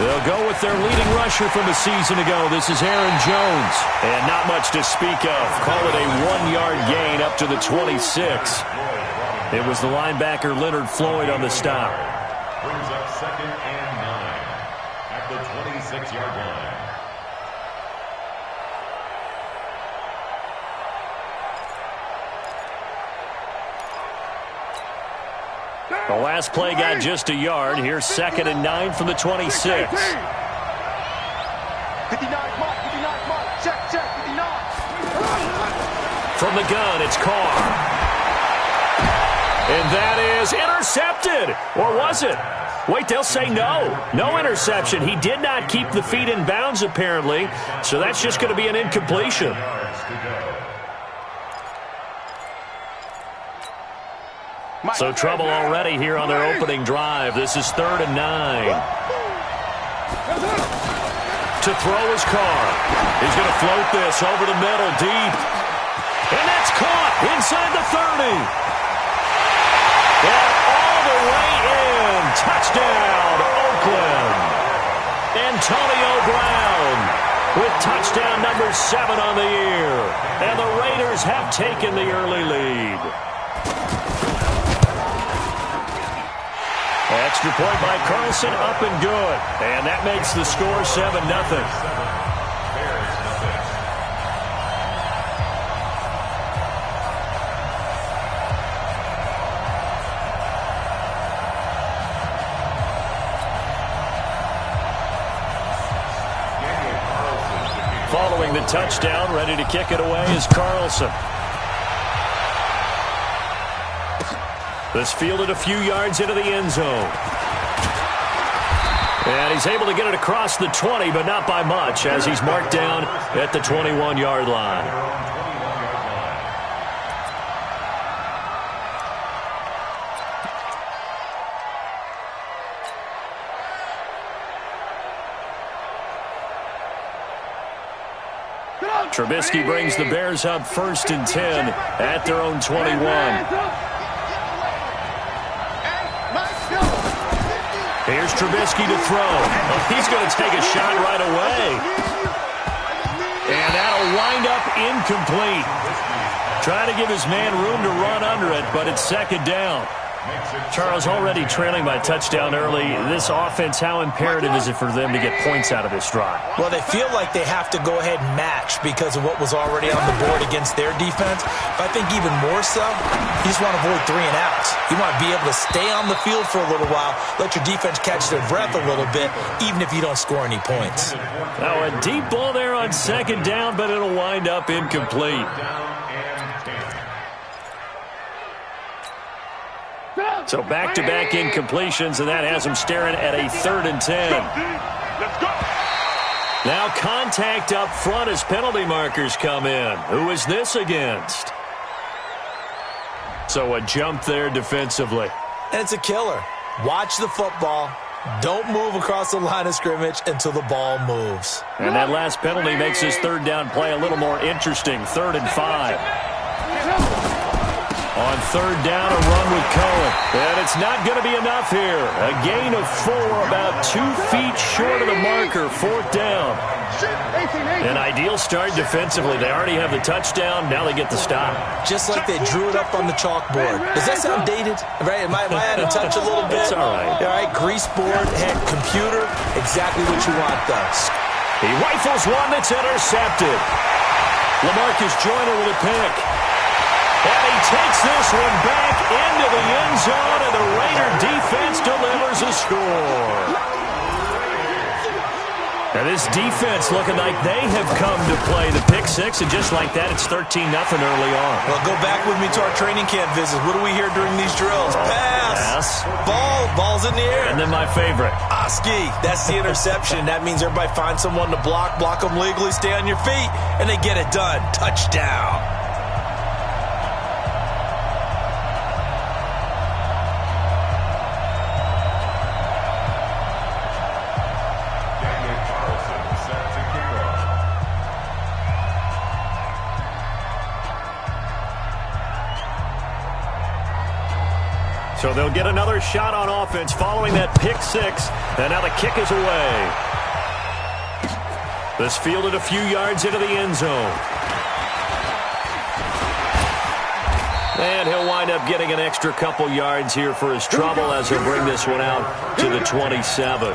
They'll go with their leading rusher from a season ago. This is Aaron Jones. And not much to speak of. Call it a 1-yard gain up to the 26. It was the linebacker Leonard Floyd on the stop. Brings up 2nd and 9 at the 26-yard line. The last play got just a yard. Here's 2nd and 9 from the 26. 59, check, 59. From the gun, it's Carr. And that is intercepted. Or was it? Wait, they'll say no. No interception. He did not keep the feet in bounds, apparently. So that's just going to be an incompletion. So trouble already here on their opening drive. This is 3rd and 9. To throw is Carr. He's going to float this over the middle, deep. And that's caught inside the 30. And all the way in. Touchdown, Oakland. Antonio Brown with touchdown number 7 on the year. And the Raiders have taken the early lead. Extra point by Carlson, up and good. And that makes the score 7-0. Following the touchdown, ready to kick it away is Carlson. This fielded a few yards into the end zone. And he's able to get it across the 20, but not by much, as he's marked down at the 21-yard line. Trubisky brings the Bears up 1st and 10 at their own 21. Here's Trubisky to throw. Oh, he's going to take a shot right away. And that'll wind up incomplete. Trying to give his man room to run under it, but it's 2nd down. Charles, already trailing by touchdown early. This offense, how imperative is it for them to get points out of this drive? Well, they feel like they have to go ahead and match because of what was already on the board against their defense. But I think even more so, you just want to avoid 3 and outs. You want to be able to stay on the field for a little while, let your defense catch their breath a little bit, even if you don't score any points. Now, a deep ball there on 2nd down, but it'll wind up incomplete. So back-to-back incompletions, and that has him staring at a 3rd and 10. Now contact up front as penalty markers come in. Who is this against? So a jump there defensively. And it's a killer. Watch the football. Don't move across the line of scrimmage until the ball moves. And that last penalty makes his 3rd down play a little more interesting. 3rd and 5. On 3rd down, a run with Cohen. And it's not going to be enough here. A gain of 4, about 2 feet short of the marker. 4th down. An ideal start defensively. They already have the touchdown. Now they get the stop. Just like they drew it up on the chalkboard. Does that sound dated? Right? Am I out of touch a little bit? It's all right. All right, grease board, head, computer. Exactly what you want, though. He rifles one that's intercepted. LaMarcus Joyner with a pick. And he takes this one back into the end zone, and the Raider defense delivers a score. And this defense looking like they have come to play the pick 6, and just like that, it's 13-0 early on. Well, go back with me to our training camp visits. What do we hear during these drills? Pass. Ball's in the air. And then my favorite. Oski. That's the interception. That means everybody finds someone to block them legally, stay on your feet, and they get it done. Touchdown. So they'll get another shot on offense following that pick six. And now the kick is away. This fielded a few yards into the end zone. And he'll wind up getting an extra couple yards here for his trouble as he'll bring this one out to the 27.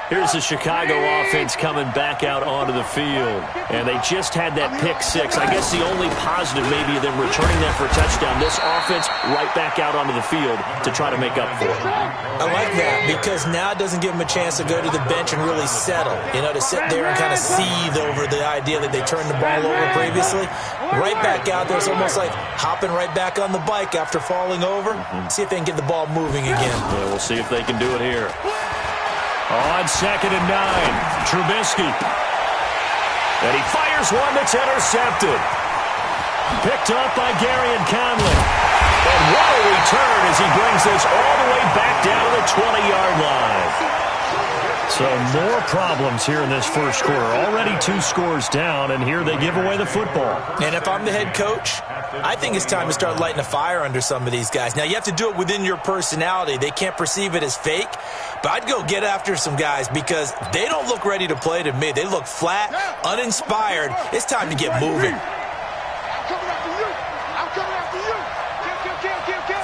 Here's the Chicago offense coming back out onto the field. And they just had that pick six. I guess the only positive maybe of them returning that for a touchdown. This offense right back out onto the field to try to make up for it. I like that because now it doesn't give them a chance to go to the bench and really settle. You know, to sit there and kind of seethe over the idea that they turned the ball over previously. Right back out there. It's almost like hopping right back on the bike after falling over. See if they can get the ball moving again. Yeah, we'll see if they can do it here. On 2nd and 9, Trubisky. And he fires one that's intercepted. Picked up by Gary and Conley. And what a return as he brings this all the way back down to the 20-yard line. So more problems here in this first quarter. Already 2 scores down, and here they give away the football. And if I'm the head coach, I think it's time to start lighting a fire under some of these guys. Now, you have to do it within your personality. They can't perceive it as fake. But I'd go get after some guys because they don't look ready to play to me. They look flat, uninspired. It's time to get moving. I'm coming after you. I'm coming after you. Kill.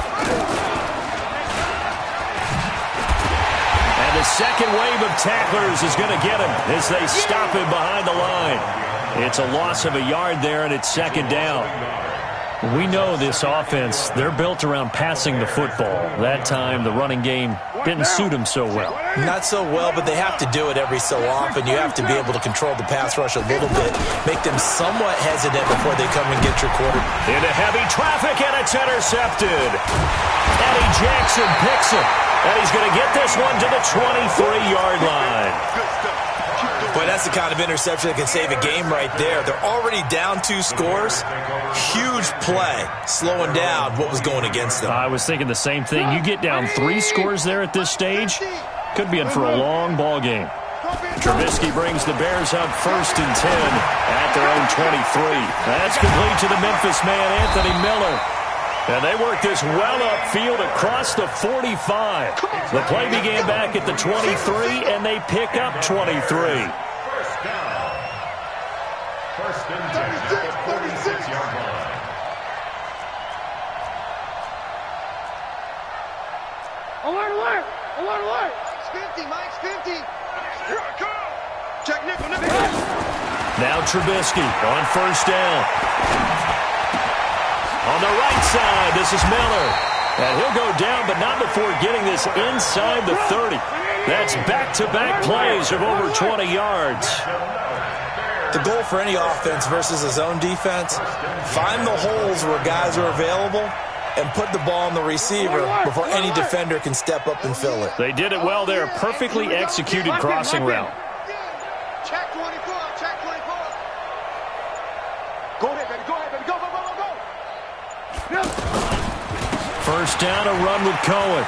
And the second wave of tacklers is going to get him as they stop him behind the line. It's a loss of a yard there, and it's 2nd down. We know this offense, they're built around passing the football. That time, the running game didn't suit them so well. Not so well, but they have to do it every so often. You have to be able to control the pass rush a little bit, make them somewhat hesitant before they come and get your quarter. Into heavy traffic, and it's intercepted. Eddie Jackson picks it, and he's going to get this one to the 23-yard line. Boy, that's the kind of interception that can save a game right there. They're already down 2 scores. Huge play, slowing down what was going against them. I was thinking the same thing. You get down 3 scores there at this stage, could be in for a long ball game. Trubisky brings the Bears up 1st and 10 at their own 23. That's complete to the Memphis man, Anthony Miller. And they work this well upfield across the 45. The play began back at the 23, and they pick up 23. First and 10 at the 46-yard line. Alert. It's 50, Mike's 50. Here I come. Check nickel. Now Trubisky on 1st down. On the right side, this is Miller. And he'll go down, but not before getting this inside the 30. That's back-to-back plays of over 20 yards. The goal for any offense versus a zone defense, find the holes where guys are available and put the ball on the receiver before any defender can step up and fill it. They did it well there. Perfectly executed crossing route. Check 24. Go ahead, baby. Go. 1st down, a run with Cohen.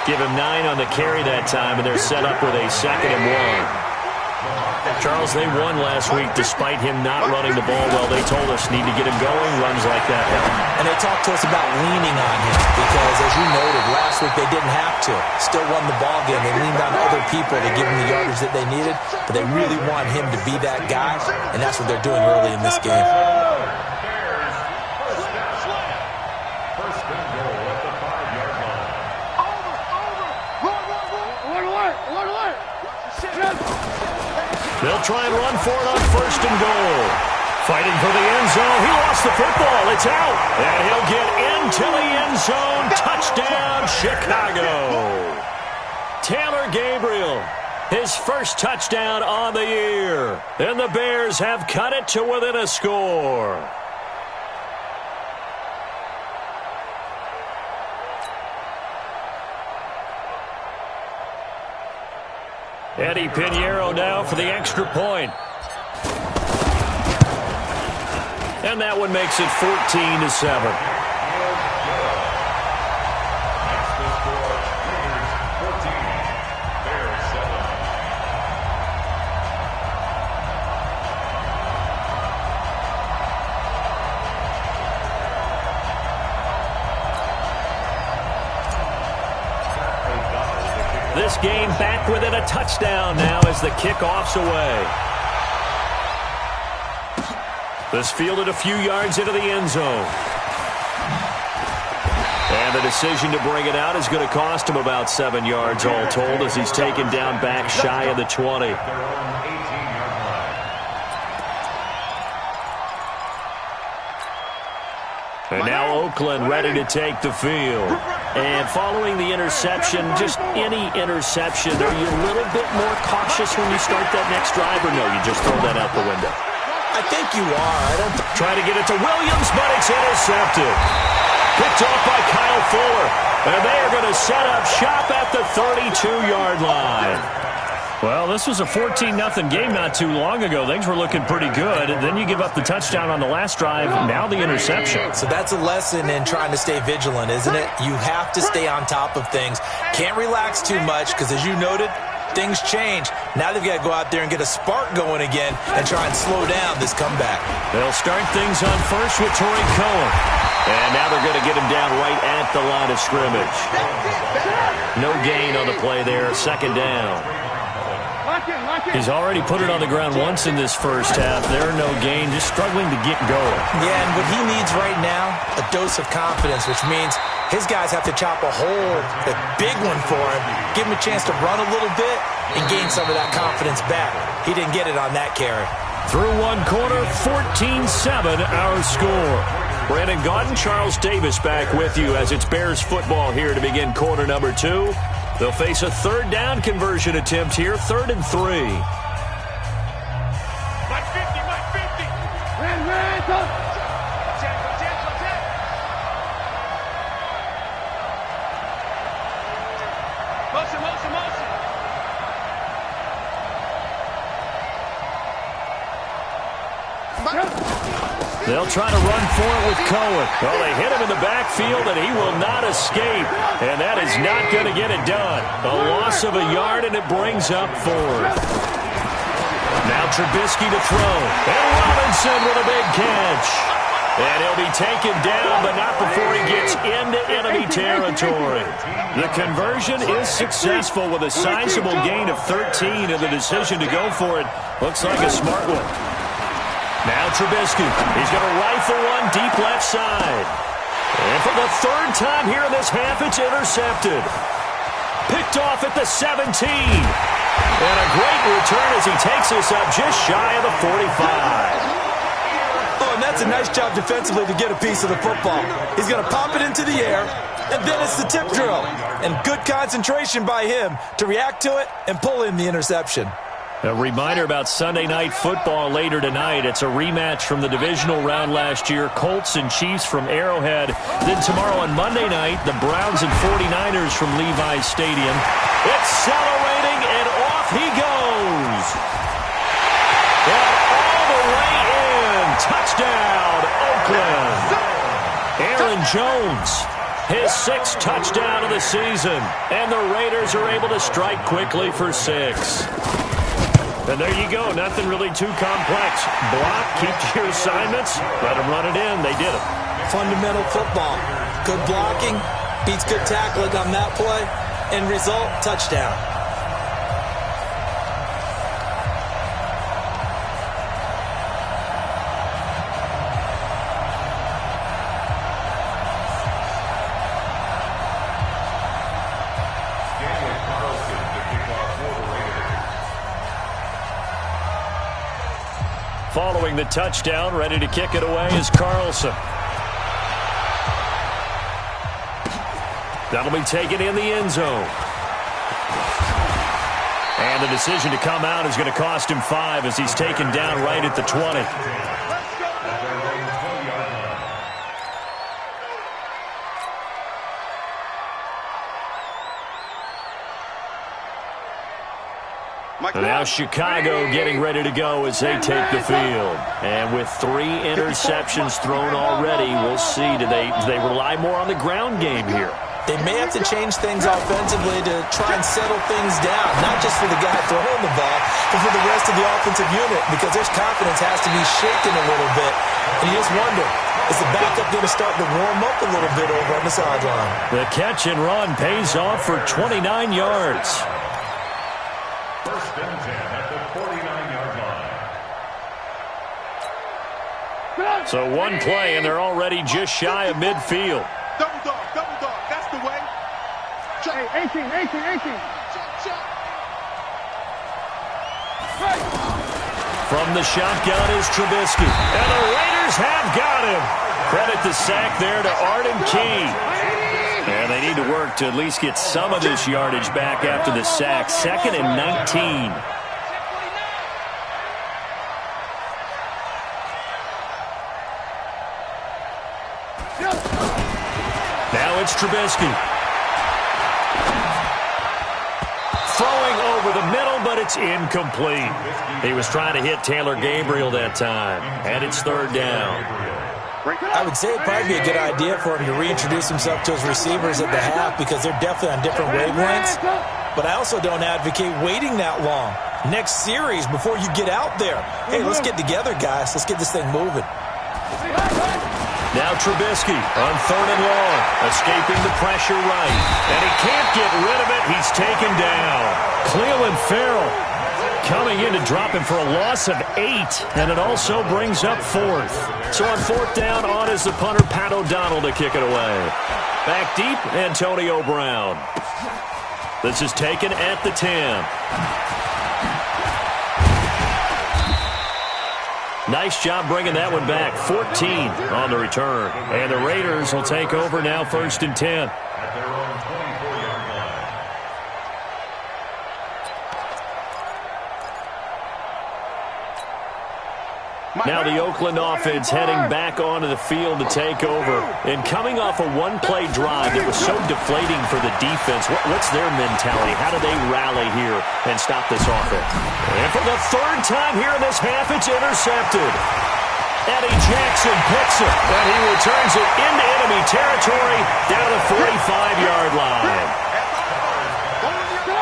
Give him 9 on the carry that time, and they're set up with a 2nd and 1. Charles, they won last week despite him not running the ball well. They told us need to get him going, runs like that help. And they talked to us about leaning on him because, as you noted, last week they didn't have to. Still won the ball game. They leaned on other people to give them the yardage that they needed, but they really want him to be that guy, and that's what they're doing early in this game. First and goal at the 5-yard line. They'll try and run for it on 1st and goal. Fighting for the end zone. He lost the football. It's out. And he'll get into the end zone. Touchdown, Chicago. Taylor Gabriel, his first touchdown on the year. And the Bears have cut it to within a score. Eddie Pinheiro now for the extra point. And that one makes it 14-7. This game back within a touchdown now as the kickoff's away. This fielded a few yards into the end zone. And the decision to bring it out is going to cost him about 7 yards all told as he's taken down back shy of the 20. And now Oakland ready to take the field. And following the interception, just any interception, are you a little bit more cautious when you start that next drive, or no, you just throw that out the window? I think you are. I don't try to get it to Williams, but it's intercepted. Picked off by Kyle Fuller. And they are going to set up shop at the 32-yard line. Well, this was a 14-0 game not too long ago. Things were looking pretty good. And then you give up the touchdown on the last drive. Now the interception. So that's a lesson in trying to stay vigilant, isn't it? You have to stay on top of things. Can't relax too much because, as you noted, things change. Now they've got to go out there and get a spark going again and try and slow down this comeback. They'll start things on first with Torrey Cohen. And now they're going to get him down right at the line of scrimmage. No gain on the play there. Second down. He's already put it on the ground once in this first half. There, no gain, just struggling to get going. Yeah, and what he needs right now, a dose of confidence, which means his guys have to chop a hole, a big one for him, give him a chance to run a little bit and gain some of that confidence back. He didn't get it on that carry. Through one quarter, 14-7 our score. Brandon Gaudin, Charles Davis back with you as it's Bears football here to begin quarter number 2. They'll face a third down conversion attempt here, 3rd and 3. Mike 50, Mike 50. Ran, go. Motion. They'll try to run for it with Cohen. Well, they hit him in the backfield, and he will not escape. And that is not going to get it done. A loss of a yard, and it brings up 4th. Now Trubisky to throw. And Robinson with a big catch. And he'll be taken down, but not before he gets into enemy territory. The conversion is successful with a sizable gain of 13, and the decision to go for it looks like a smart one. Now Trubisky. He's going to rifle one deep left side. And for the 3rd time here in this half, it's intercepted. Picked off at the 17. And a great return as he takes us up just shy of the 45. Oh, and that's a nice job defensively to get a piece of the football. He's going to pop it into the air, and then it's the tip drill. And good concentration by him to react to it and pull in the interception. A reminder about Sunday Night Football later tonight. It's a rematch from the divisional round last year. Colts and Chiefs from Arrowhead. Then tomorrow on Monday night, the Browns and 49ers from Levi's Stadium. Accelerating, and off he goes. And all the way in. Touchdown, Oakland. Aaron Jones, his 6th touchdown of the season. And the Raiders are able to strike quickly for 6. And there you go. Nothing really too complex. Block, keep to your assignments, let them run it in. They did it. Fundamental football. Good blocking beats good tackling on that play. End result, touchdown. Following the touchdown, ready to kick it away is Carlson. That'll be taken in the end zone. And the decision to come out is going to cost him 5 as he's taken down right at the 20. And now Chicago getting ready to go as they take the field. And with 3 interceptions thrown already, we'll see. Do they rely more on the ground game here? They may have to change things offensively to try and settle things down, not just for the guy throwing the ball, but for the rest of the offensive unit, because their confidence has to be shaken a little bit. And you just wonder, is the backup like they're starting to warm up a little bit over on the sideline. The catch and run pays off for 29 yards. First and 10 at the 49-yard line. So one play, and they're already just shy of midfield. Double dog, that's the way. Hey, 18. From the shotgun is Trubisky. And the Raiders have got him. Credit the sack there to Arden Key. And they need to work to at least get some of this yardage back after the sack. 2nd and 19. Now it's Trubisky. Throwing over the middle, but it's incomplete. He was trying to hit Taylor Gabriel that time. And it's 3rd down. I would say it'd probably be a good idea for him to reintroduce himself to his receivers at the half because they're definitely on different wavelengths. But I also don't advocate waiting that long. Next series before you get out there. Hey, let's get together, guys. Let's get this thing moving. Now Trubisky on 3rd and long, escaping the pressure right. And he can't get rid of it. He's taken down. Cleveland Farrell coming in to drop him for a loss of 8. And it also brings up 4th. So on 4th down, on is the punter, Pat O'Donnell, to kick it away. Back deep, Antonio Brown. This is taken at the 10. Nice job bringing that one back. 14 on the return. And the Raiders will take over now, 1st and 10. At their own 24-yard line. Now the Oakland offense heading back onto the field to take over. And coming off a one-play drive that was so deflating for the defense, what's their mentality? How do they rally here and stop this offense? And for the 3rd time here in this half, it's intercepted. Eddie Jackson picks it, and he returns it into enemy territory down the 45-yard line.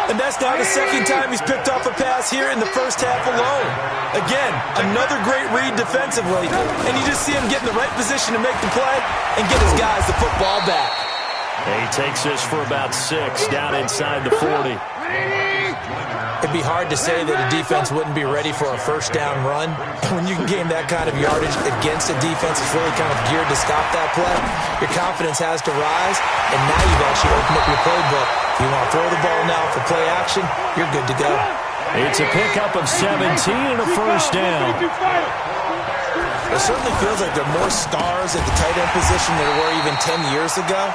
And that's now the 2nd time he's picked off a pass here in the first half alone. Again, another great read defensively, and you just see him get in the right position to make the play and get his guys the football back. And he takes this for about 6 down inside the 40. It'd be hard to say that a defense wouldn't be ready for a 1st down run. When you can gain that kind of yardage against a defense that's really kind of geared to stop that play, your confidence has to rise, and now you've actually opened up your playbook. If you want to throw the ball now for play action, you're good to go. It's a pickup of 17 and a 1st down. It certainly feels like there are more stars at the tight end position than there were even 10 years ago.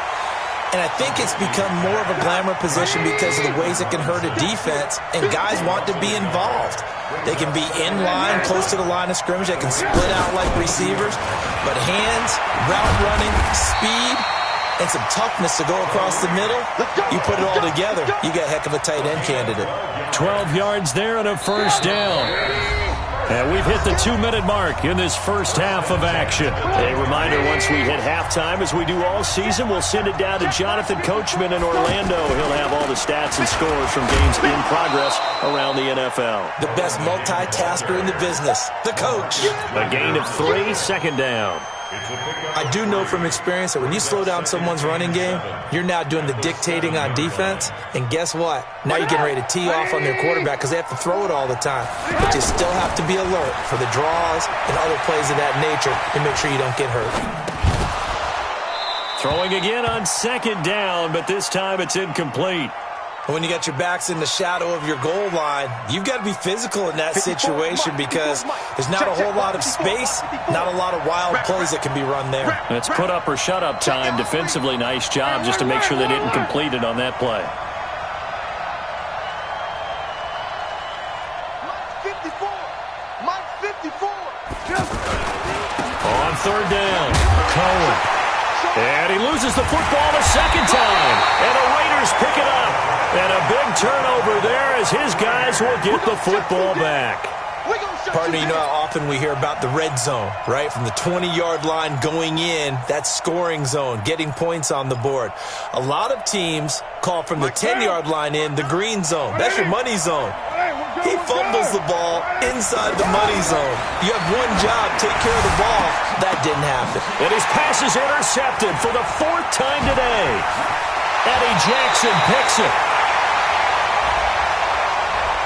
And I think it's become more of a glamour position because of the ways it can hurt a defense, and guys want to be involved. They can be in line, close to the line of scrimmage. They can split out like receivers. But hands, route running, speed, and some toughness to go across the middle, you put it all together, you got a heck of a tight end candidate. 12 yards there and a 1st down. And we've hit the 2-minute mark in this first half of action. A reminder, once we hit halftime, as we do all season, we'll send it down to Jonathan Coachman in Orlando. He'll have all the stats and scores from games in progress around the NFL. The best multitasker in the business, the coach. A gain of 3, 2nd down. I do know from experience that when you slow down someone's running game, you're now doing the dictating on defense. And guess what? Now you're getting ready to tee off on their quarterback because they have to throw it all the time. But you still have to be alert for the draws and other plays of that nature to make sure you don't get hurt. Throwing again on 2nd down, but this time it's incomplete. When you got your backs in the shadow of your goal line, you've got to be physical in that situation because there's not a whole lot of space, not a lot of wild plays that can be run there. It's put up or shut up time. Defensively, nice job just to make sure they didn't complete it on that play. On 3rd down, Cohen. And he loses the football a 2nd time. And the Raiders pick it up. And a big turnover there as his guys will get the football back. Partner, you know how often we hear about the red zone, right? From the 20-yard line going in, that's scoring zone, getting points on the board. A lot of teams call from the 10-yard line in the green zone. That's your money zone. He fumbles the ball inside the money zone. You have one job, take care of the ball. That didn't happen. And his pass is intercepted for the 4th time today. Eddie Jackson picks it.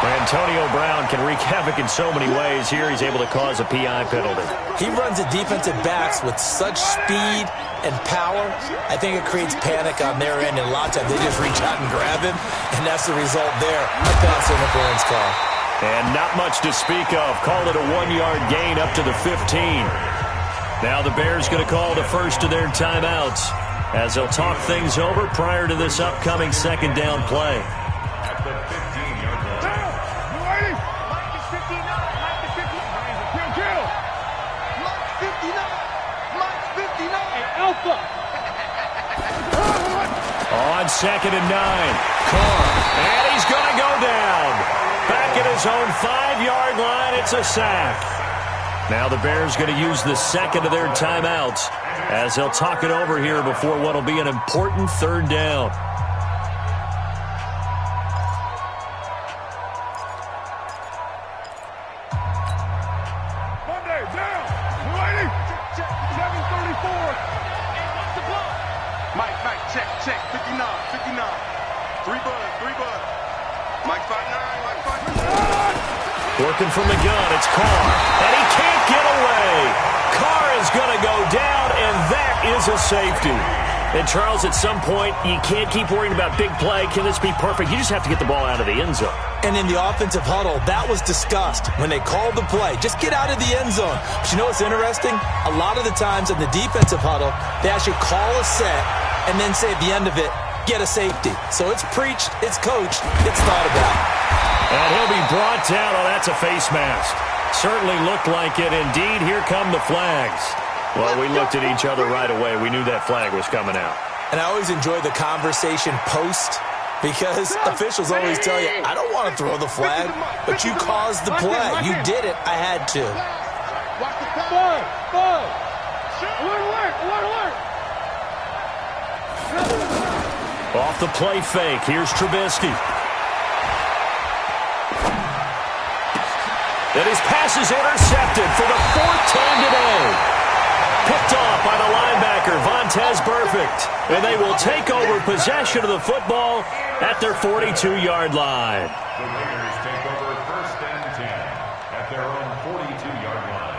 Antonio Brown can wreak havoc in so many ways. Here he's able to cause a PI penalty. He runs the defensive backs with such speed and power. I think it creates panic on their end, and a lot of times they just reach out and grab him, and that's the result there. A pass interference call. And not much to speak of. Called it a 1-yard gain up to the 15. Now the Bears going to call the first of their timeouts as they'll talk things over prior to this upcoming 2nd down play. At the 15-yard line. Mike is 59. Mike is 59. Kill. Mike 59. Mike 59. Hey, Alpha. On 2nd and 9. Carr. And he's going to go down. Back at his own 5-yard line. It's a sack. Now the Bears going to use the 2nd of their timeouts as they'll talk it over here before what will be an important 3rd down. Check, 59. 3 bud. Mike 5'9", Mike 5'9". Working from the gun, it's Carr, and he can't get away. Carr is going to go down, and that is a safety. And, Charles, at some point, you can't keep worrying about big play. Can this be perfect? You just have to get the ball out of the end zone. And in the offensive huddle, that was discussed when they called the play. Just get out of the end zone. But you know what's interesting? A lot of the times in the defensive huddle, they actually call a set and then say at the end of it, get a safety. So it's preached, it's coached, it's thought about. And he'll be brought down. Oh, that's a face mask. Certainly looked like it. Indeed, here come the flags. Well, we looked at each other right away. We knew that flag was coming out. And I always enjoy the conversation post because officials always tell you, I don't want to throw the flag, but you caused the play. You did it. I had to. Off the play fake. Here's Trubisky. And his pass is intercepted for the 4th time today. Picked off by the linebacker, Vontaze Burfict. And they will take over possession of the football at their 42-yard line. The Raiders take over 1st and 10 at their own 42-yard line.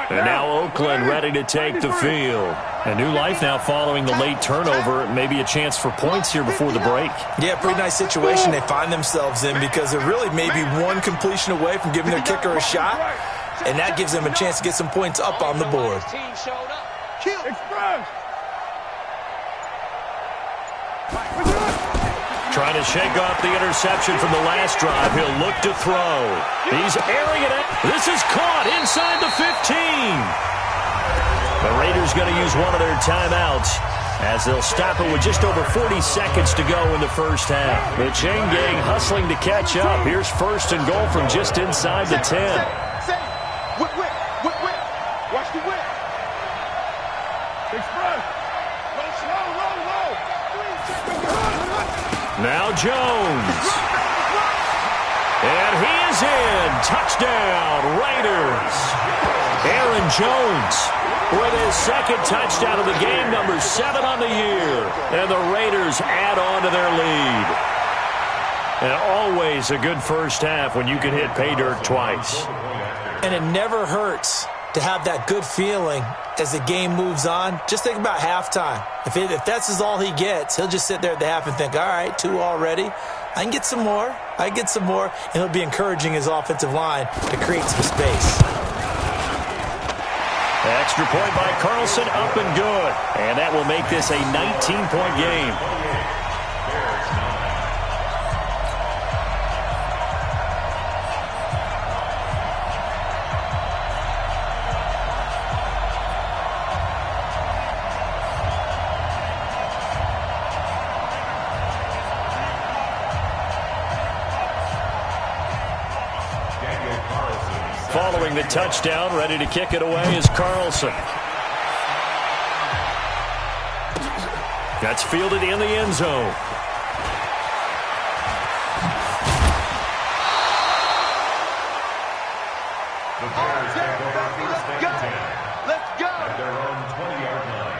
And now Oakland ready to take the field. A new life now following the late turnover. Maybe a chance for points here before the break. Yeah, pretty nice situation they find themselves in because they're really maybe one completion away from giving their kicker a shot. And that gives them a chance to get some points up on the board. Trying to shake off the interception from the last drive. He'll look to throw. He's airing it out. This is caught inside the 15. The Raiders going to use one of their timeouts as they'll stop it with just over 40 seconds to go in the first half. The chain gang hustling to catch up. Here's 1st and goal from just inside the 10. Whip. Watch the whip. Express. Roll. Now Jones. And he is in. Touchdown, Raiders. Aaron Jones with his 2nd touchdown of the game, number 7 on the year. And the Raiders add on to their lead. And always a good first half when you can hit pay dirt twice. And it never hurts to have that good feeling as the game moves on. Just think about halftime. If that's all he gets, he'll just sit there at the half and think, all right, 2 already. I can get some more. And he'll be encouraging his offensive line to create some space. Extra point by Carlson, up and good. And that will make this a 19-point game. Following the touchdown, ready to kick it away is Carlson. That's fielded in the end zone. The Bears take over first and 10. Let's go. At their own 20-yard line.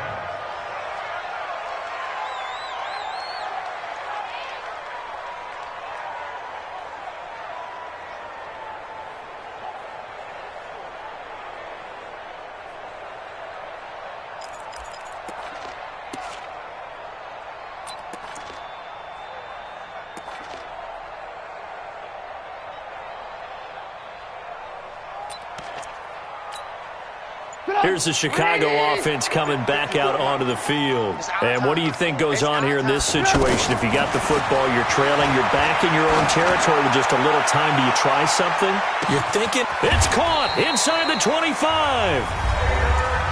Here's the Chicago offense coming back out onto the field. And what do you think goes on here in this situation? If you got the football, you're trailing, you're back in your own territory with just a little time. Do you try something? You're thinking. It's caught inside the 25.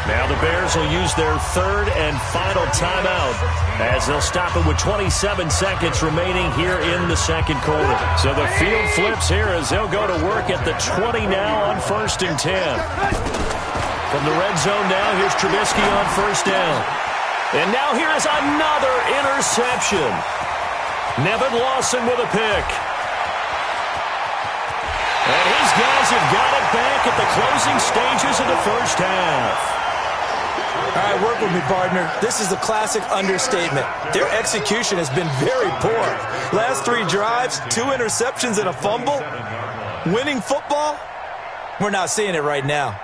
Now the Bears will use their third and final timeout as they'll stop it with 27 seconds remaining here in the second quarter. So the field flips here as they'll go to work at the 20 now on first and 10. From the red zone now, here's Trubisky on first down. And now here is another interception. Nevin Lawson with a pick. And his guys have got it back at the closing stages of the first half. All right, work with me, partner. This is a classic understatement. Their execution has been very poor. Last 3 drives, 2 interceptions and a fumble. Winning football? We're not seeing it right now.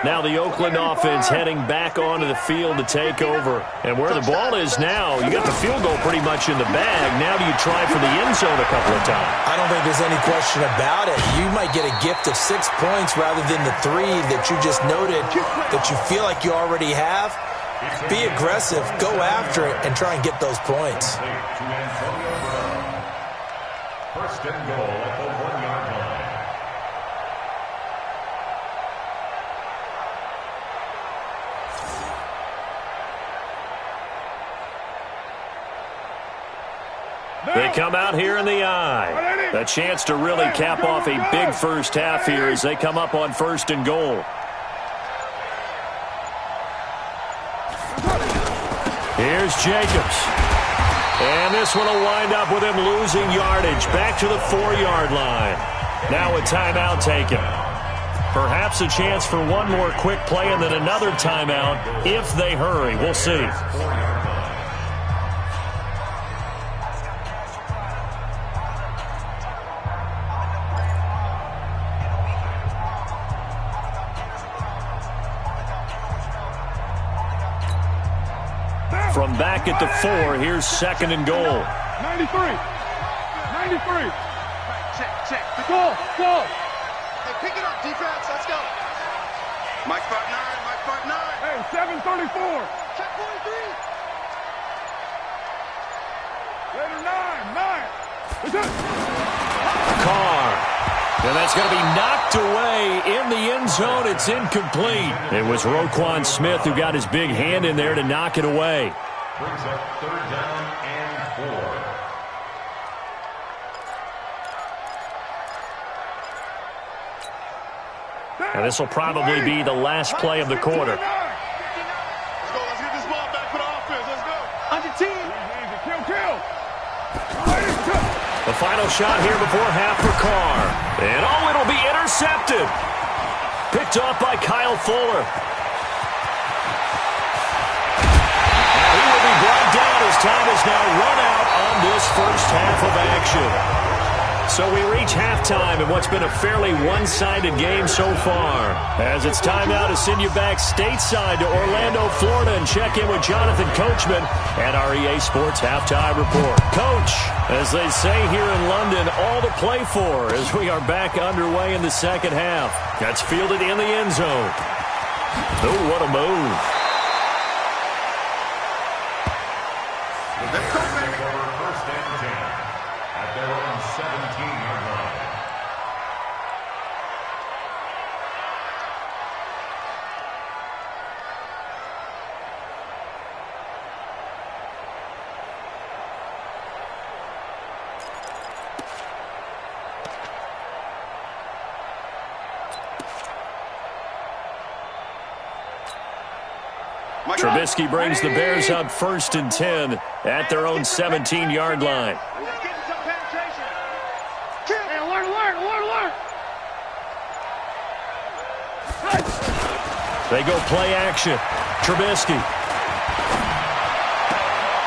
Now the Oakland offense heading back onto the field to take over. And where the ball is now, you got the field goal pretty much in the bag. Now do you try for the end zone a couple of times? I don't think there's any question about it. You might get a gift of 6 points rather than the 3 that you just noted that you feel like you already have. Be aggressive, go after it, and try and get those points. First and goal at the 1-yard line. They come out here in the eye. A chance to really cap off a big first half here as they come up on first and goal. Here's Jacobs. And this one will wind up with him losing yardage back to the 4-yard line. Now a timeout taken. Perhaps a chance for one more quick play and then another timeout if they hurry. We'll see. From back at the 4, here's second and goal. 93. 93. Check. Go. Hey, pick it up, defense. Let's go. Mike 5'9", Mike 5'9". Hey, 734. Check 43. Later 9. It's it. Carr. And that's going to be knocked away in the end zone. It's incomplete. It was Roquan Smith who got his big hand in there to knock it away. Brings up third down and 4. And this will probably be the last play of the quarter. Let's get this ball back for the offense. Let's go. Under team. Kill. The final shot here before half for Carr. And it'll be intercepted. Picked off by Kyle Fuller. Now he will be brought down as time is now run out on this first half of action. So we reach halftime in what's been a fairly one-sided game so far. As it's time now to send you back stateside to Orlando, Florida, and check in with Jonathan Coachman at our EA Sports Halftime Report. Coach, as they say here in London, all to play for as we are back underway in the second half. That's fielded in the end zone. Oh, what a move. Let's go back over first and 10 at their own 17-yard line. Trubisky brings the Bears up 1st and 10 at their own 17-yard line. They go play action. Trubisky.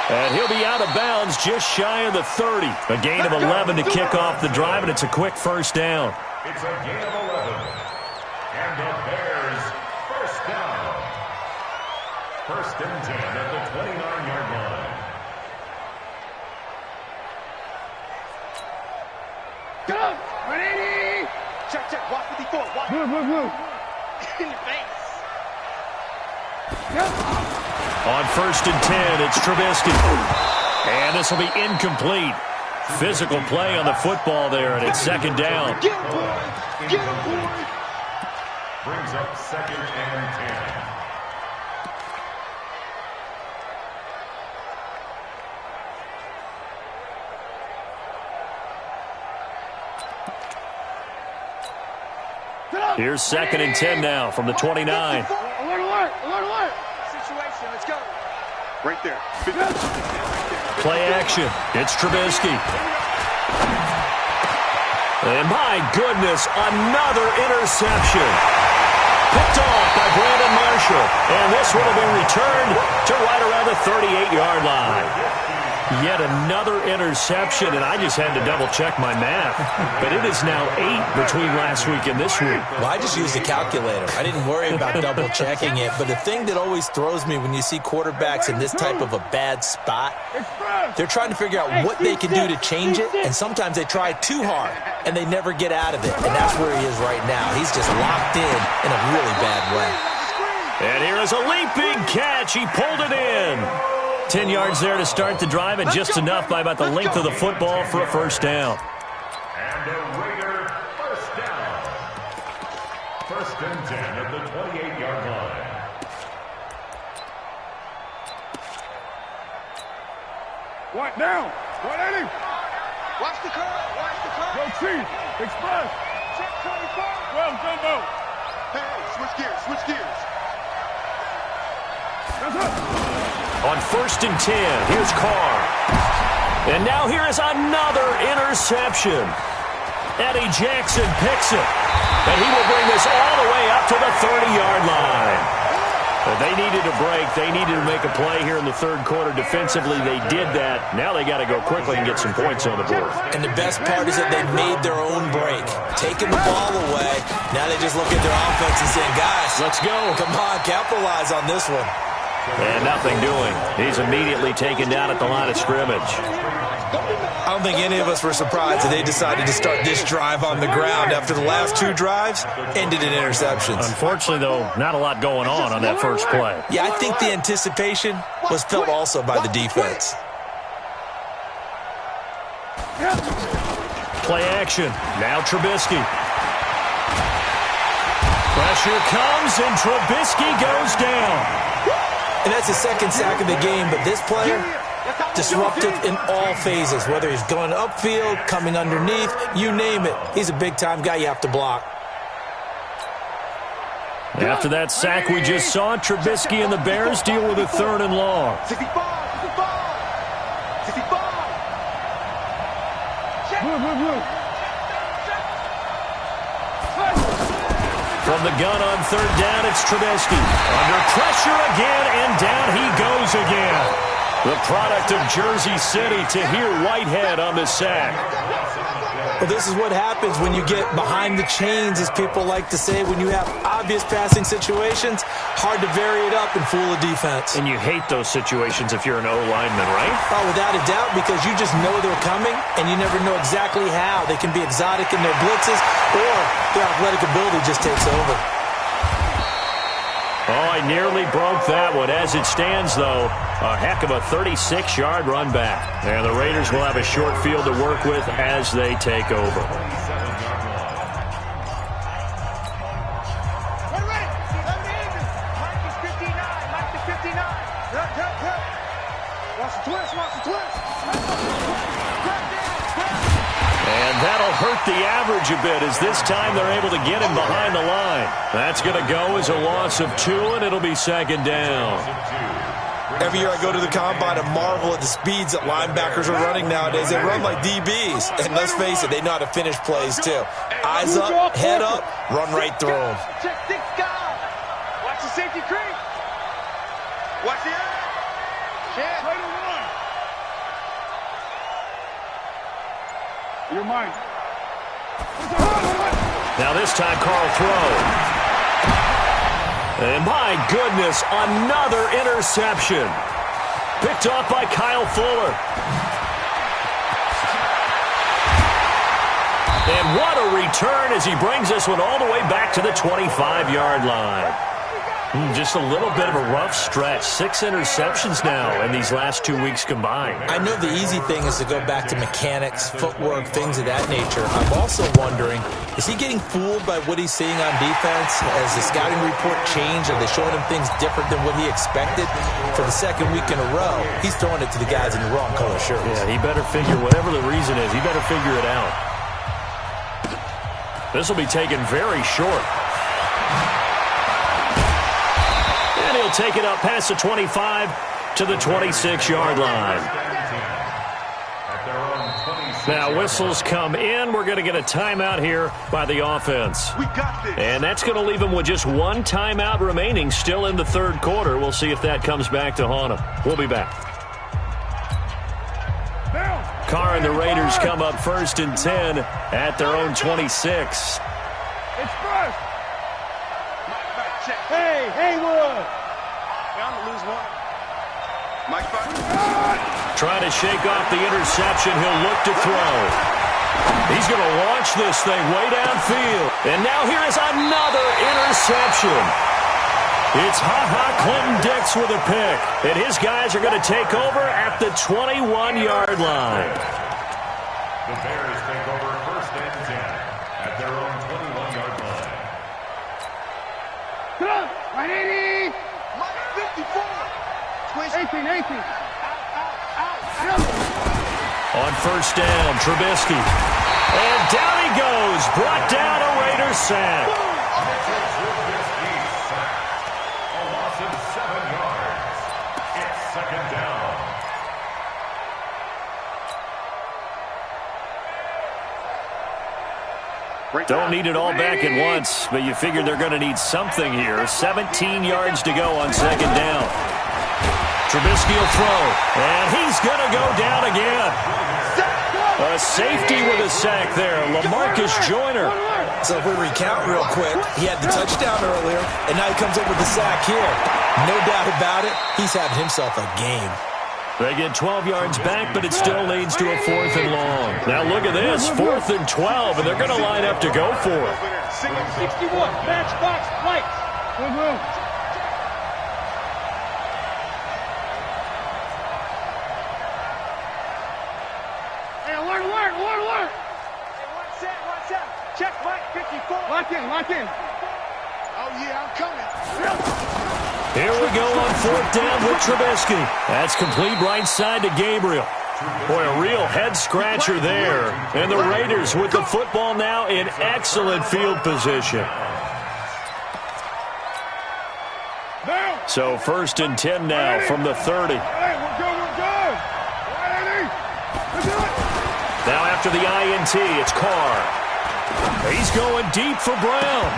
And he'll be out of bounds just shy of the 30. A gain of 11 to kick off the drive, and it's a quick first down. It's a gain of 11. And the Bears first down. 1st and 10 at the 29-yard line. Go! 180! Check, check. Watch 54. Watch. Move. In your face. Yep. On 1st and 10, it's Trubisky. And this will be incomplete. Physical play on the football there, and it's 2nd down. Get him, boy! Get him, boy! Brings up 2nd and 10. Here's 2nd and 10 now from the 29. Alert! Situation, let's go. Right there. Play action. It's Trubisky. And my goodness, another interception. Picked off by Brandon Marshall. And this will be returned to right around the 38-yard line. Yet another interception, and I just had to double-check my math. But it is now 8 between last week and this week. Well, I just used a calculator. I didn't worry about double-checking it. But the thing that always throws me when you see quarterbacks in this type of a bad spot, they're trying to figure out what they can do to change it, and sometimes they try too hard, and they never get out of it. And that's where he is right now. He's just locked in a really bad way. And here is a leaping catch. He pulled it in. 10 yards there to start the drive, and just enough by about the length of the football for a first down. And a Raider first down. 1st and 10 at the 28-yard line. What down? 180. Watch the curve. Go Chief. Express. Check 24. Well, Jumbo. Hey, switch gears. That's up. On 1st and 10, here's Carr. And now here is another interception. Eddie Jackson picks it. And he will bring this all the way up to the 30-yard line. But they needed a break. They needed to make a play here in the 3rd quarter. Defensively, they did that. Now they got to go quickly and get some points on the board. And the best part is that they made their own break. Taking the ball away, now they just look at their offense and saying, guys, let's go. Come on, capitalize on this one. And nothing doing. He's immediately taken down at the line of scrimmage. I don't think any of us were surprised that they decided to start this drive on the ground after the last 2 drives ended in interceptions. Unfortunately, though, not a lot going on that first play. Yeah, I think the anticipation was felt also by the defense. Play action. Now Trubisky. Pressure comes, and Trubisky goes down. And that's the 2nd sack of the game, but this player disruptive in all phases, whether he's going upfield, coming underneath, you name it. He's a big-time guy you have to block. After that sack we just saw, Trubisky and the Bears deal with a 3rd and long. 65. From the gun on 3rd down, it's Trubisky. Under pressure again, and down he goes again. The product of Jersey City, Tahir Whitehead on the sack. Well, this is what happens when you get behind the chains, as people like to say. When you have obvious passing situations, hard to vary it up and fool a defense. And you hate those situations if you're an O-lineman, right? Oh, without a doubt, because you just know they're coming, and you never know exactly how. They can be exotic in their blitzes, or their athletic ability just takes over. Oh, I nearly broke that one. As it stands, though, a heck of a 36-yard run back. And the Raiders will have a short field to work with as they take over. And that'll hurt up the average a bit as this time they're able to get him behind the line. That's going to go as a loss of 2, and it'll be second down. Every year I go to the combine and marvel at the speeds that linebackers are running nowadays. They run like DBs. And let's face it, they know how to finish plays too. Eyes up, head up, run right through them. Check 6 guys. Watch the safety creep. Watch the eye. Check. Play to 1. You're mine. Now this time Carl throw. And my goodness, another interception. Picked off by Kyle Fuller. And what a return as he brings this one all the way back to the 25-yard line. Just a little bit of a rough stretch. 6 interceptions now in these last 2 weeks combined. I know the easy thing is to go back to mechanics, footwork, things of that nature. I'm also wondering, is he getting fooled by what he's seeing on defense? Has the scouting report changed? Are they showing him things different than what he expected? For the second week in a row, he's throwing it to the guys in the wrong color shirts. Yeah, he better figure, whatever the reason is, he better figure it out. This will be taken very short. And he'll take it up past the 25 to the 26-yard line. Now whistles come in. We're going to get a timeout here by the offense. We got this. And that's going to leave them with just 1 timeout remaining still in the third quarter. We'll see if that comes back to haunt them. We'll be back. Carr and the Raiders come up 1st and 10 at their own 26. It's first. Hey, Haywood. Bound to lose 1. Mike Trying to shake off the interception. He'll look to throw. He's going to launch this thing way downfield. And now here is another interception. It's Clinton Dix with a pick. And his guys are going to take over at the 21-yard line. The Bears take over 1st and 10 at their own 21-yard line. Come on, 180. Mike 54. 18. On 1st down, Trubisky. And down he goes. Brought down a Raiders sack. Trubisky sacked. A loss of 7 yards. It's 2nd down. Don't need it all back at once, but you figure they're going to need something here. 17 yards to go on 2nd down. Trubisky will throw, and he's going to go down again. A safety with a sack there, LaMarcus Joyner. So if we recount real quick, he had the touchdown earlier, and now he comes up with the sack here. No doubt about it, he's having himself a game. They get 12 yards back, but it still leads to a 4th and long. Now look at this, 4th and 12, and they're going to line up to go for it. 61, matchbox, lights. Hey, alert. Hey, what's that? Check Mike 54. Lock in. Oh, yeah, I'm coming. Here we go on 4th down with Trubisky. That's complete right side to Gabriel. Boy, a real head-scratcher there. And the Raiders with the football now in excellent field position. So 1st and 10 now from the 30. Hey, we're good. Now after the INT, it's Carr. He's going deep for Brown.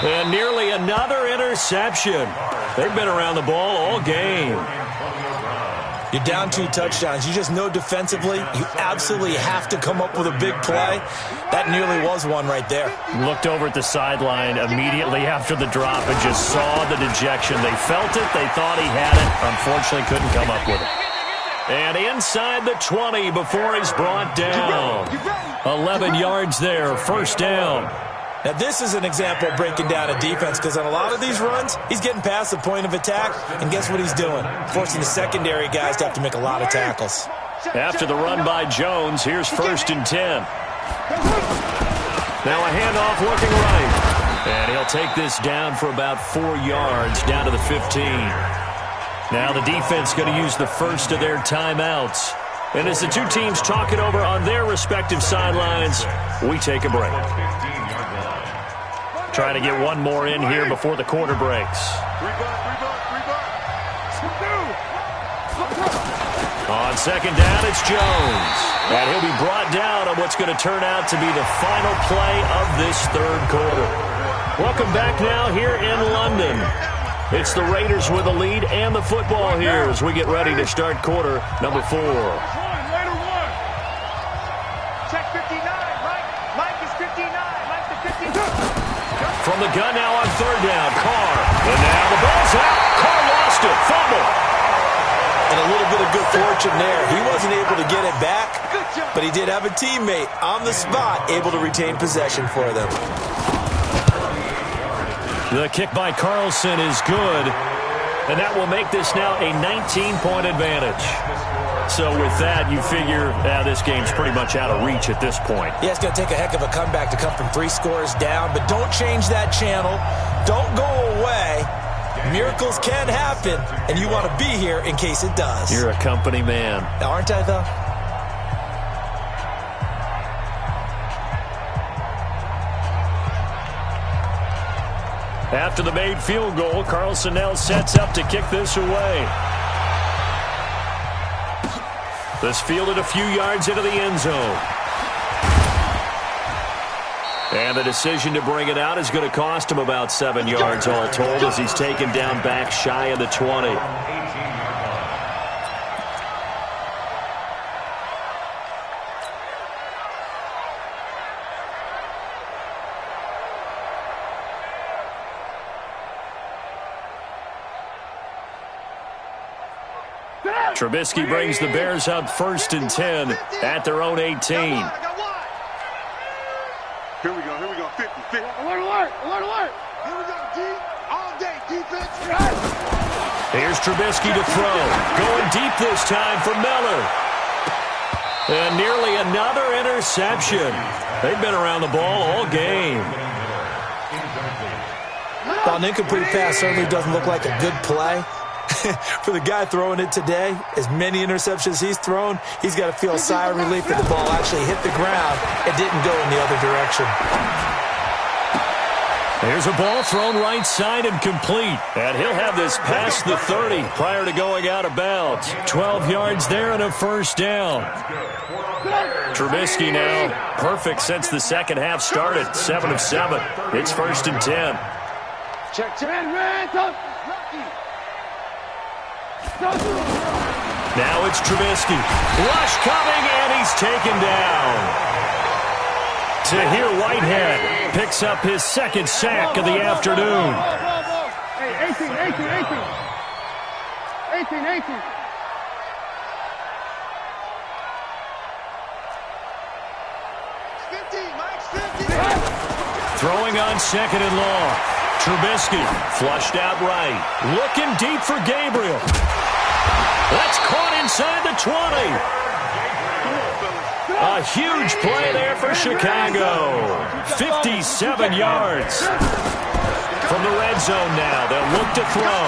And nearly another interception. They've been around the ball all game. You're down 2 touchdowns. You just know defensively you absolutely have to come up with a big play. That nearly was one right there. Looked over at the sideline immediately after the drop and just saw the dejection. They felt it. They thought he had it. Unfortunately, couldn't come up with it. And inside the 20 before he's brought down. 11 yards there, 1st down. Now, this is an example of breaking down a defense because on a lot of these runs, he's getting past the point of attack, and guess what he's doing? Forcing the secondary guys to have to make a lot of tackles. After the run by Jones, here's 1st and 10. Now a handoff looking right. And he'll take this down for about 4 yards, down to the 15. Now the defense going to use the first of their timeouts. And as the two teams talk it over on their respective sidelines, We take a break. Trying to get one more in here before the quarter breaks. On second down, it's Jones. And he'll be brought down on what's going to turn out to be the final play of this third quarter. Welcome back now here in London. It's the Raiders with the lead and the football here as we get ready to start quarter number 4. Check 59. Mike is 59. Mike is 52. From the gun now on third down, Carr. And now the ball's out. Carr lost it. Fumble. And a little bit of good fortune there. He wasn't able to get it back, but he did have a teammate on the spot able to retain possession for them. The kick by Carlson is good, and that will make this now a 19-point advantage. So with that, you figure this game's pretty much out of reach at this point. Yeah, it's going to take a heck of a comeback to come from 3 scores down, but don't change that channel. Don't go away. Miracles can happen, and you want to be here in case it does. You're a company man. Aren't I, though? After the made field goal, Carlson now sets up to kick this away. This fielded a few yards into the end zone. And the decision to bring it out is going to cost him about 7 yards all told as he's taken down back shy of the 20. Trubisky brings the Bears up 1st and 10 at their own 18. Here we go. 50. Alert. Here we go, D. All day, defense. Here's Trubisky to throw. Going deep this time for Miller. And nearly another interception. They've been around the ball all game. While an incomplete pass certainly doesn't look like a good play, for the guy throwing it today, as many interceptions he's thrown, he's got to feel a sigh of relief that the ball actually hit the ground and didn't go in the other direction. There's a ball thrown right side and complete. And he'll have this past the 30 prior to going out of bounds. 12 yards there and a first down. Trubisky now perfect since the second half started. 7 of 7. It's 1st and 10. Check. Now it's Trubisky. Rush coming, and he's taken down. Tahir Whitehead picks up his second sack of the afternoon. Hey, 18. 50, Mike's 50. Throwing on second and long. Trubisky flushed out right. Looking deep for Gabriel. That's caught inside the 20. A huge play there for Chicago. 57 yards. From the red zone now, they'll look to throw.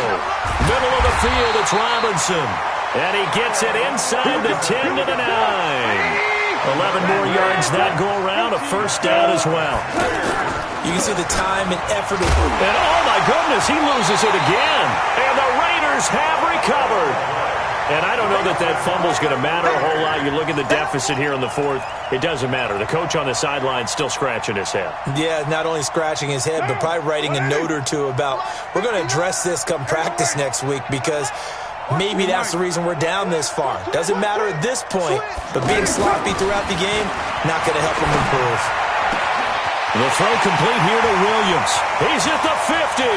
Middle of the field, it's Robinson. And he gets it inside the 10 to the 9. 11 more yards that go around, a first down as well. You can see the time and effort. And oh my goodness, he loses it again. And the Raiders have recovered. And I don't know that that fumble's going to matter a whole lot. You look at the deficit here in the 4th, it doesn't matter. The coach on the sideline still scratching his head. Yeah, not only scratching his head, but probably writing a note or two about, we're going to address this come practice next week because maybe that's the reason we're down this far. Doesn't matter at this point, but being sloppy throughout the game, not going to help him improve. The throw complete here to Williams. He's at the 50,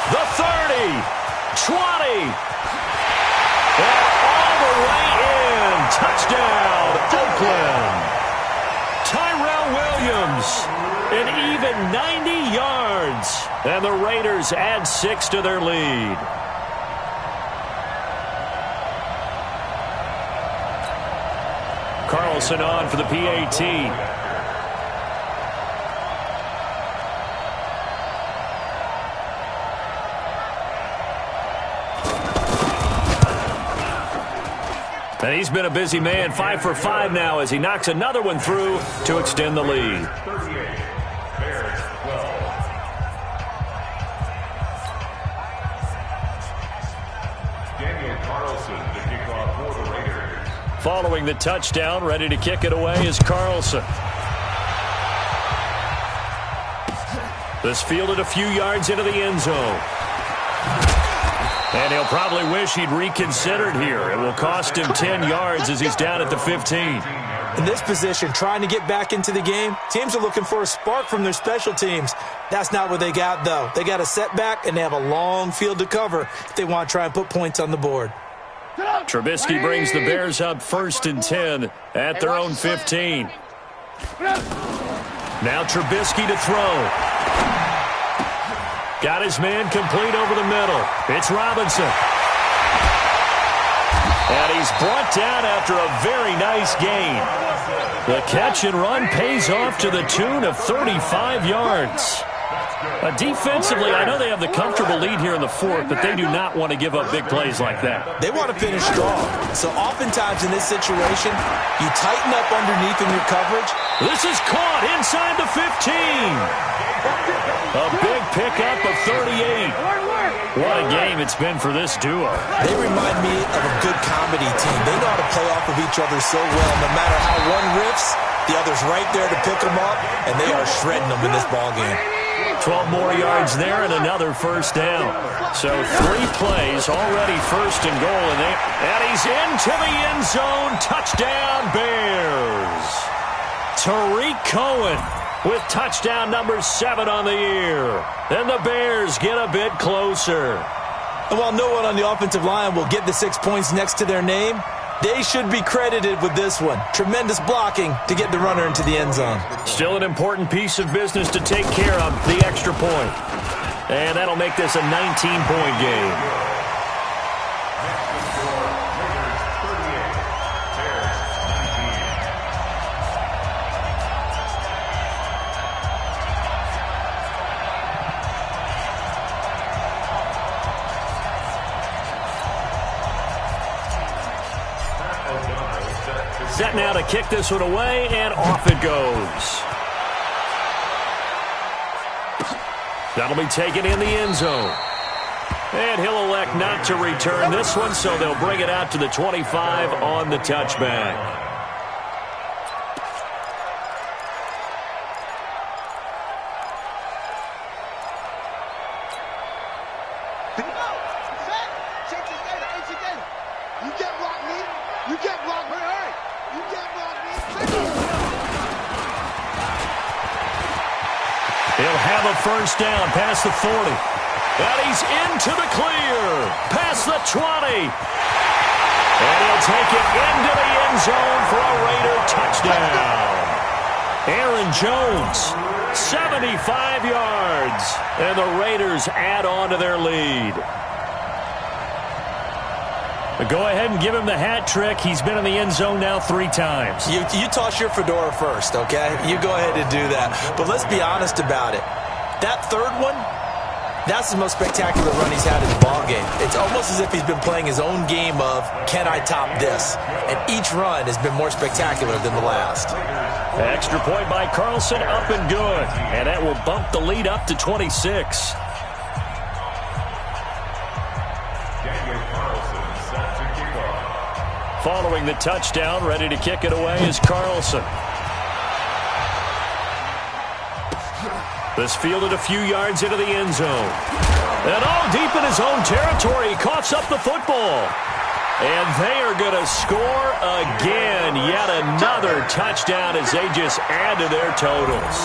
the 30, 20. And all the way in. Touchdown, Oakland. Tyrell Williams, an even 90 yards. And the Raiders add 6 to their lead. Carlson on for the PAT. And he's been a busy man, 5 for 5 now as he knocks another one through to extend the lead. 38, Bears 12. Daniel Carlson to kick off for the Raiders. Following the touchdown, ready to kick it away is Carlson. This fielded a few yards into the end zone. And he'll probably wish he'd reconsidered here. It will cost him 10 yards as he's down at the 15. In this position, trying to get back into the game, teams are looking for a spark from their special teams. That's not what they got, though. They got a setback, and they have a long field to cover if they want to try and put points on the board. Trubisky brings the Bears up 1st and 10 at their own 15. Now Trubisky to throw. Got his man complete over the middle. It's Robinson. And he's brought down after a very nice gain. The catch and run pays off to the tune of 35 yards. Defensively, I know they have the comfortable lead here in the 4th, but they do not want to give up big plays like that. They want to finish strong. So oftentimes in this situation, you tighten up underneath in your coverage. This is caught inside the 15. A big pickup of 38. What a game it's been for this duo. They remind me of a good comedy team. They know how to play off of each other so well. No matter how one riffs, the other's right there to pick them up, and they are shredding them in this ballgame. 12 more yards there and another first down. So 3 plays, already 1st and goal. And he's into the end zone. Touchdown, Bears. Tariq Cohen with touchdown number 7 on the year. And the Bears get a bit closer. And while no one on the offensive line will get the 6 points next to their name, they should be credited with this one. Tremendous blocking to get the runner into the end zone. Still an important piece of business to take care of, the extra point. And that'll make this a 19-point game. Set now to kick this one away, and off it goes. That'll be taken in the end zone. And he'll elect not to return this one, so they'll bring it out to the 25 on the touchback. First down past the 40. And he's into the clear. Past the 20. And he'll take it into the end zone for a Raider touchdown. Aaron Jones, 75 yards. And the Raiders add on to their lead. Go ahead and give him the hat trick. He's been in the end zone now 3 times. You toss your fedora first, okay? You go ahead and do that. But let's be honest about it. That third one, that's the most spectacular run he's had in the ballgame. It's almost as if he's been playing his own game of, can I top this? And each run has been more spectacular than the last. Extra point by Carlson, up and good. And that will bump the lead up to 26. Daniel Carlson set to kick off. Following the touchdown, ready to kick it away is Carlson. This fielded a few yards into the end zone. And all deep in his own territory, he coughs up the football. And they are going to score again. Yet another touchdown as they just add to their totals.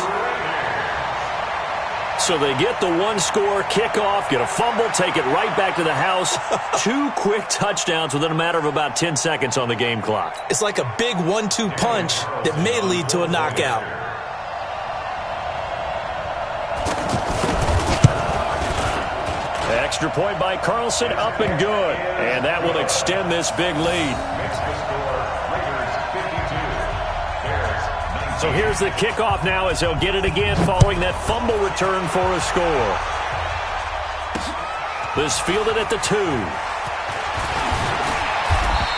So they get the 1-score kickoff, get a fumble, take it right back to the house. 2 quick touchdowns within a matter of about 10 seconds on the game clock. It's like a big 1-2 punch that may lead to a knockout. Extra point by Carlson, up and good. And that will extend this big lead. So here's the kickoff now as they'll get it again following that fumble return for a score. This fielded at the 2.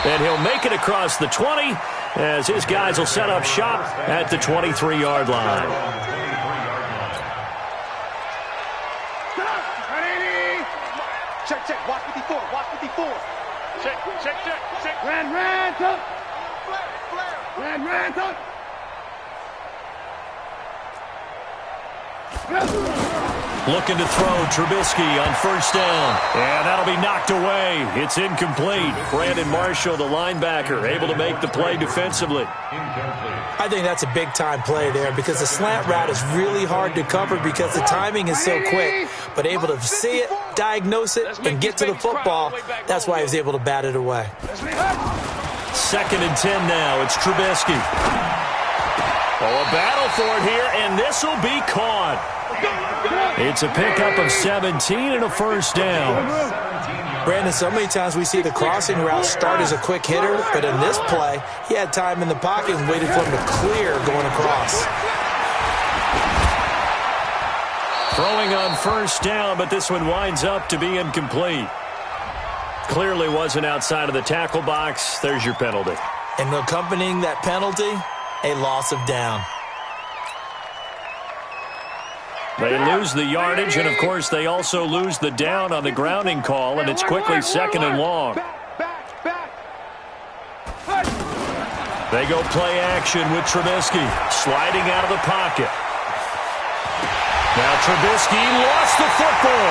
And he'll make it across the 20 as his guys will set up shop at the 23-yard line. Check, check. Watch 54. Watch 54. Check, check, check, check. Ran, tuck. Flare. Ran, tuck. Looking to throw Trubisky on first down. And that'll be knocked away. It's incomplete. Brandon Marshall, the linebacker, able to make the play defensively. I think that's a big-time play there because the slant route is really hard to cover because the timing is so quick. But able to see it, diagnose it, and get to the football, that's why he was able to bat it away. 2nd and 10 now. It's Trubisky. Oh, a battle for it here, and this will be caught. It's a pickup of 17 and a first down. Brandon, so many times we see the crossing route start as a quick hitter, but in this play, he had time in the pocket and waited for him to clear going across. Throwing on first down, but this one winds up to be incomplete. Clearly wasn't outside of the tackle box. There's your penalty. And accompanying that penalty, a loss of down. They lose the yardage, and, of course, they also lose the down on the grounding call, and it's quickly 2nd and long. They go play action with Trubisky, sliding out of the pocket. Now Trubisky lost the football.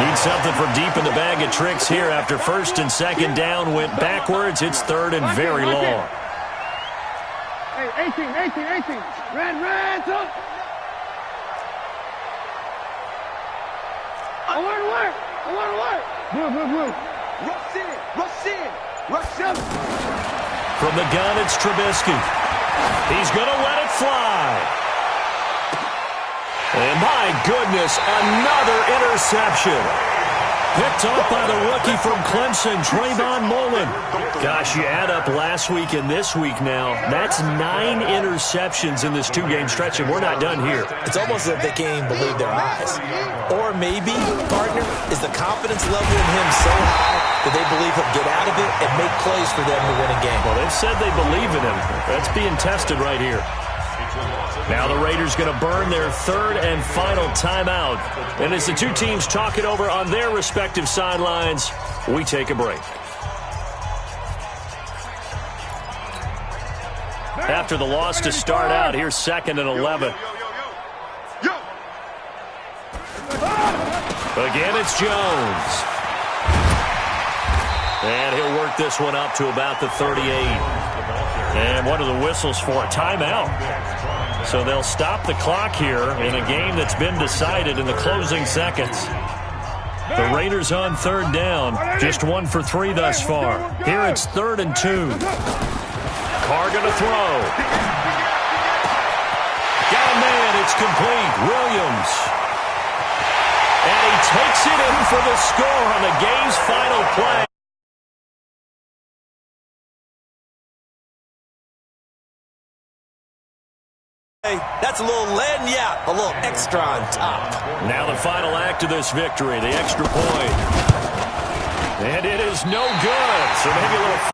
Need something from deep in the bag of tricks here after 1st and 2nd down went backwards. It's 3rd and very long. Hey, 18. Ran, tuck. I want to work. Move. Rush in. From the gun, it's Trubisky. He's going to let it fly. And my goodness, another interception. Picked up by the rookie from Clemson, Trayvon Mullen. Gosh, you add up last week and this week now, that's 9 interceptions in this 2-game stretch, and we're not done here. It's almost as if they can't even believe their eyes. Or maybe, partner, is the confidence level in him so high that they believe he'll get out of it and make plays for them to win a game. Well, they've said they believe in him. That's being tested right here. Now the Raiders going to burn their 3rd and final timeout. And as the two teams talk it over on their respective sidelines, we take a break. After the loss to start out, here's 2nd and 11. Again, it's Jones. And he'll work this one up to about the 38. And what are the whistles for? Timeout. So they'll stop the clock here in a game that's been decided in the closing seconds. The Raiders on 3rd down, just 1 for 3 thus far. Here it's 3rd and 2. Carr going to throw. Got a man, it's complete. Williams. And he takes it in for the score on the game's final play. That's a little lanyard, a little extra on top. Now the final act of this victory, the extra point. And it is no good. So maybe a little